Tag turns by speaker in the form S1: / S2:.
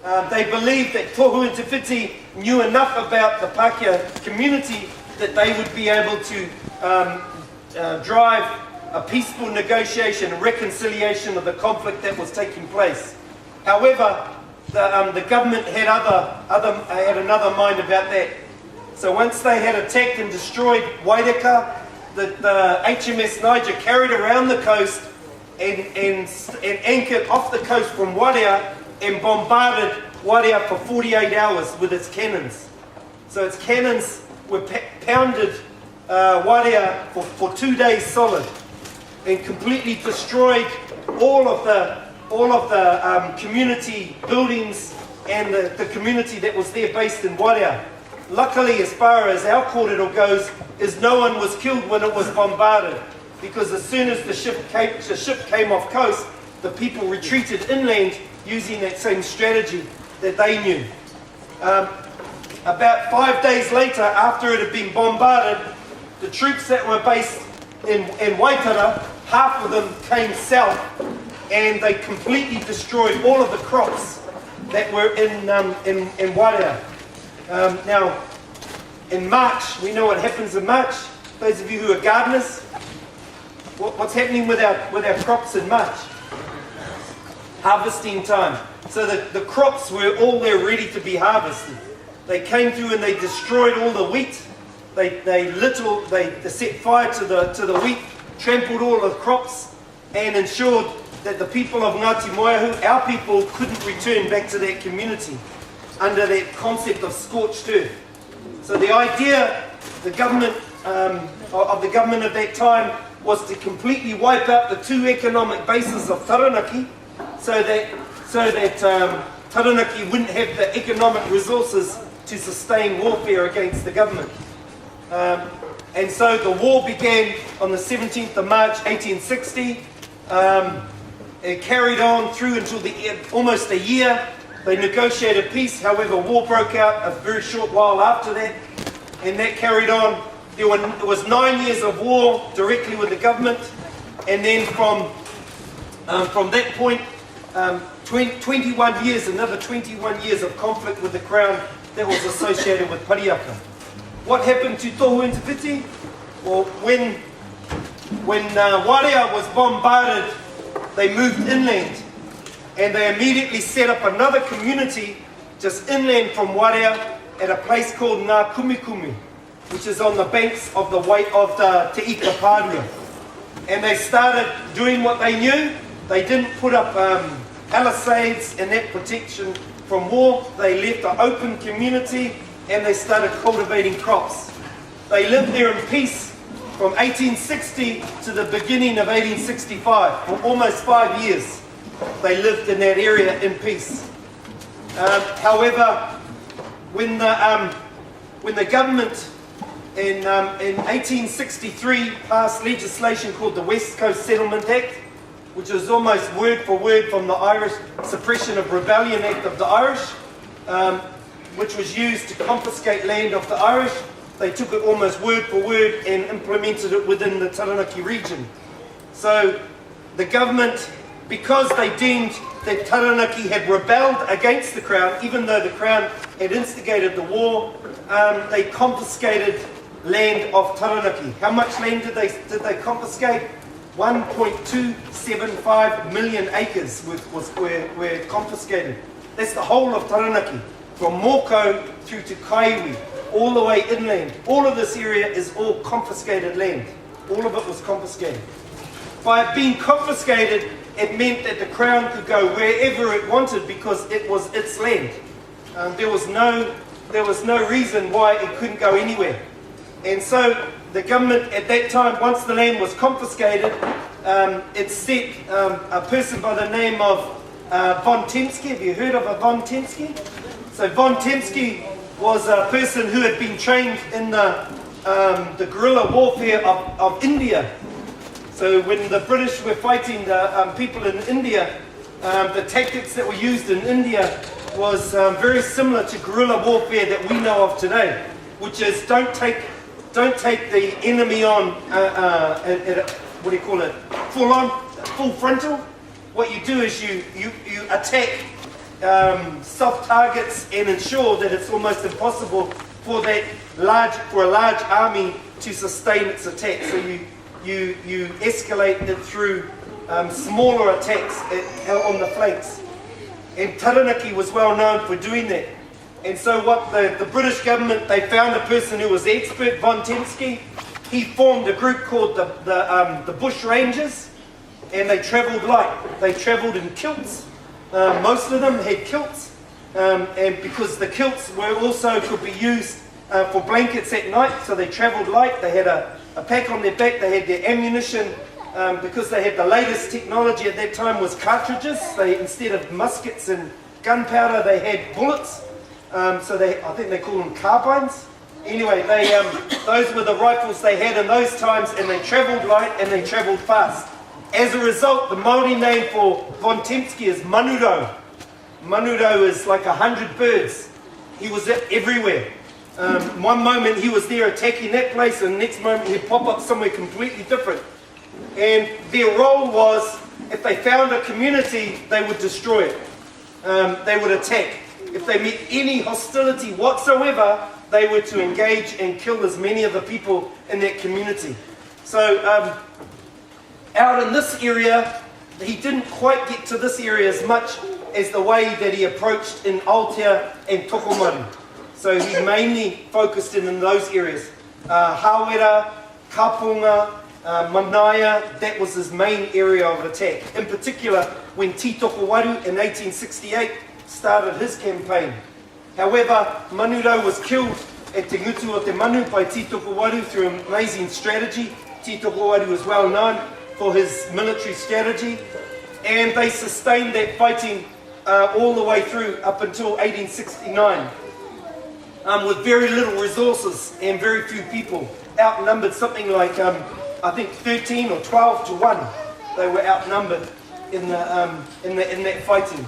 S1: They believed that Tohu and Te Whiti knew enough about the Pākehā community that they would be able to drive a peaceful negotiation and reconciliation of the conflict that was taking place. However, the government had another mind about that. So once they had attacked and destroyed Waireka, the HMS Niger carried around the coast and anchored off the coast from Warea and bombarded Warea for 48 hours with its cannons. So its cannons were pounded Warea for 2 days solid and completely destroyed all of the community buildings and the community that was there based in Warea. Luckily, as far as our korero goes, is no one was killed when it was bombarded, because as soon as the ship came off coast, the people retreated inland using that same strategy that they knew. About 5 days later, after it had been bombarded, the troops that were based in Waitara, half of them came south, and they completely destroyed all of the crops that were in Warea. Now, in March, we know what happens in March. Those of you who are gardeners, what's happening with our crops in March? Harvesting time. So the crops were all there ready to be harvested. They came through and they destroyed all the wheat. They set fire to the wheat, trampled all the crops, and ensured that the people of Ngati Moeahu, our people, couldn't return back to that community under that concept of scorched earth. So the idea, the government of that time, was to completely wipe out the two economic bases of Taranaki, so that Taranaki wouldn't have the economic resources to sustain warfare against the government. And so the war began on the 17th of March 1860. It carried on through until almost a year. They negotiated peace. However, war broke out a very short while after that, and that carried on. There was 9 years of war directly with the government, and then from that point, 21 years, another 21 years of conflict with the Crown that was associated with Parihaka. What happened to Tohu and Te Whiti? Well, when Warea was bombarded, they moved inland, and they immediately set up another community just inland from Warea at a place called Ngā Kumikumi, which is on the banks of the Te Ika Pārua. And they started doing what they knew. They didn't put up palisades and that protection from war. They left an open community and they started cultivating crops. They lived there in peace from 1860 to the beginning of 1865. For almost 5 years, they lived in that area in peace. However, when the government in 1863 passed legislation called the West Coast Settlement Act, which is almost word for word from the Irish Suppression of Rebellion Act of the Irish, which was used to confiscate land of the Irish. They took it almost word for word and implemented it within the Taranaki region. So the government, because they deemed that Taranaki had rebelled against the Crown, even though the Crown had instigated the war, they confiscated land of Taranaki. How much land did they confiscate? 1.275 million acres were confiscated. That's the whole of Taranaki, from Moko through to Kaiwi, all the way inland. All of this area is all confiscated land. All of it was confiscated. By it being confiscated, it meant that the Crown could go wherever it wanted because it was its land. There was no reason why it couldn't go anywhere. And so the government at that time, once the land was confiscated, it set a person by the name of von Tempsky. Have you heard of a von Tempsky? So von Tempsky was a person who had been trained in the guerrilla warfare of India. So when the British were fighting the people in India, the tactics that were used in India was very similar to guerrilla warfare that we know of today, which is don't take the enemy on what do you call it, full frontal. What you do is you attack soft targets and ensure that it's almost impossible for a large army to sustain its attack. So you escalate it through smaller attacks on the flanks. And Taranaki was well known for doing that. And so what the British government, they found a person who was expert, von Tempsky. He formed a group called the Bush Rangers, and they travelled light. They travelled in kilts. Most of them had kilts, and because the kilts were also could be used for blankets at night, so they travelled light. They had a pack on their back. They had their ammunition, because they had the latest technology at that time was cartridges. They, instead of muskets and gunpowder, they had bullets. So I think they call them carbines. Anyway, those were the rifles they had in those times, and they travelled light and they travelled fast. As a result, the Māori name for von Tempsky is Manuro. Manuro is like 100 birds. He was everywhere. One moment he was there attacking that place, and the next moment he'd pop up somewhere completely different. And their role was, if they found a community, they would destroy it. They would attack. If they met any hostility whatsoever, they were to engage and kill as many of the people in that community. So out in this area, he didn't quite get to this area as much as the way that he approached in Aotea and Tokomaru. So he mainly focused in those areas. Hawera, Kapunga, Manaia, that was his main area of attack. In particular, when Titoko Waru in 1868 started his campaign. However, Manuro was killed at Te Ngutu o Te Manu by Titoko Waru through an amazing strategy. Titoko Waru was well known for his military strategy, and they sustained that fighting all the way through up until 1869 with very little resources and very few people, outnumbered something like I think 13 or 12 to 1. They were outnumbered in that fighting.